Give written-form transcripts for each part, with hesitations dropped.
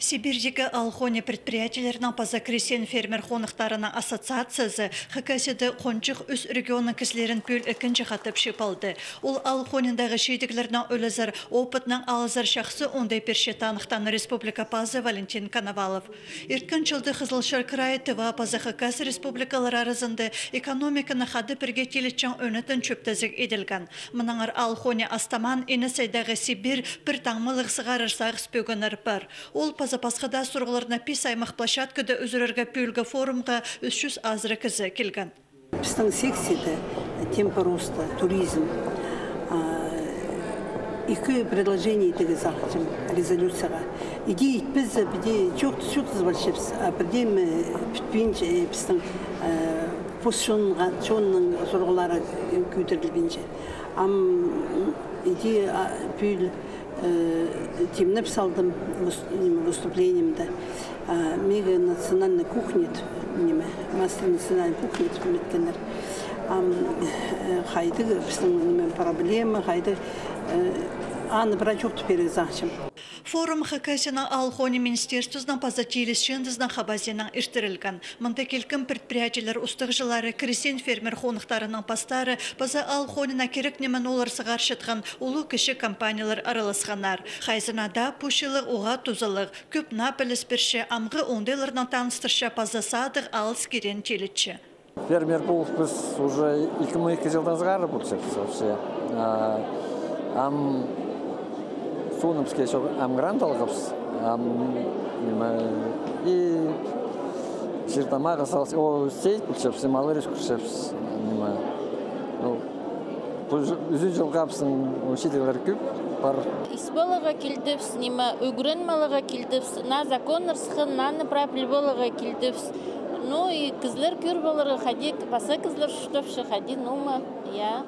Сибирьдегі алхоне предприятияларының паза крестьян фермер хонықтарының ассоциациясы хакасиды қончық үс регионның кісілерін пөл екінші қатып шипалды. Ол алхонендағы шейдіглерінің өлізір, опытның алызыр шақсы ондай перше танықтан республика пазы Валентин Коновалов. Ирткін жылды Қызылшар крайы тыва паза Хакас республикалар арызынды экономиканы қады бірге телетчен өнетін чөптізік еділген. Мұнаңар алхоне астаман енесайдағы Сибир бір таңмылық сығарырсақ спөгінір бір. Ол Запасхада сұрғыларына пис аймақ площадкада өзірерге пөлгі форумға 300 азыры кізі келген. Біздің секцияда темпа роста, туризм, екі предложение етігі зақытым резолюцияға. Идея етпіз, біде жоқ звальшепс, а бірде бүтпейінше біздің постшонның сұрғылары көйтірілбенше. Идея пөл темнеп салдым выступлениемда. Мега национальная кухня, мастер национальной кухни меткенер. Хайды біздің проблема, хайды аны брачуқты перезахчым. Форум Хакасияның алхоне министерствосының пазатилес шендіздің хабазияның іштірілген. Мұнда келкім предприятиялар ұстық жылары крестьян фермер хонықтарының пастары паза алхонена керек немен олар сығар шытқан ұлы кіші компаниялар араласқанар. Хайзынада пұшылық оға тұзылық, көп напіліс бірші амғы ондайларынан таныстырша паза садық алыс керен телетші. Фермер бұл біз уже 2 жылдан зғары бұлшықсы все. Сонымске шоқ грант алғапс, и жертамаға салсы, сейт бұлшапсы, малы рескүршапсы. Үзі жылғапсын, шетелер көп бар. Испалыға келдіпс, үгірін малыға келдіпс, на законырсқын, на неправильбалыға келдіпс. Ну и кызлар көр балары хади, баса кызлар шутовшы хади, я.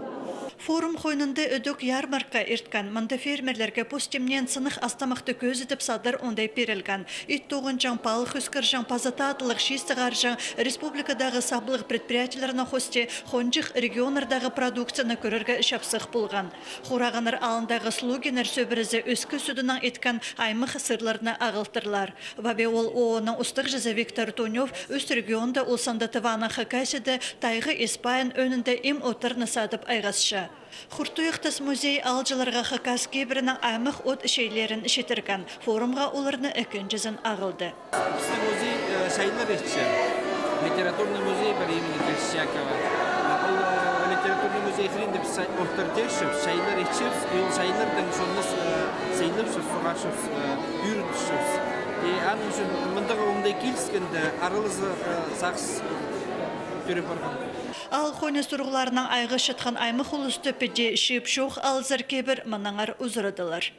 Форум қойнынды өдік ярмарка ерткан, мұнда фермерлерге постемнен сынық астамақты көз етіп садар ондай перілген. Ит тоғын жаң палық үскір жаң пазататылық шистығар жаң республикадағы саблық предприятияларына хосте қонжық регионардағы продукцияны көрерге шапсық болған. Қорағаныр алындағы слугенер сөбірізі өскі сүдінің еткен аймық сырларына ағылтырлар. Вабе ол оғының ұстық жызы Виктор Тонев өс регионда олсанда тываны Хакасияды тайғы Испайын önünde им отырны садып айғасшы. Хуртуйықтас музей алжыларға Хакас кебірінің аймық от шейлерін ішетірген. Форумға оларны өкінжізін ағылды. Музей шайлар етші. Литературный музей бір имени Крещакова. Литературный музей хренді біз ортартешіп, шайлар етшіп, ел шайлардың шоныз сейліпшіп, сұғашып, үйрітішіп. Аның үшін мұндағы оңдай келіскенді арылызы сақс көріп барған. Алхоне сұрғыларының айғы шытқан аймық ұлысты педе шеп шоқ алзыр кебір мұнаңар ұзырыдылар.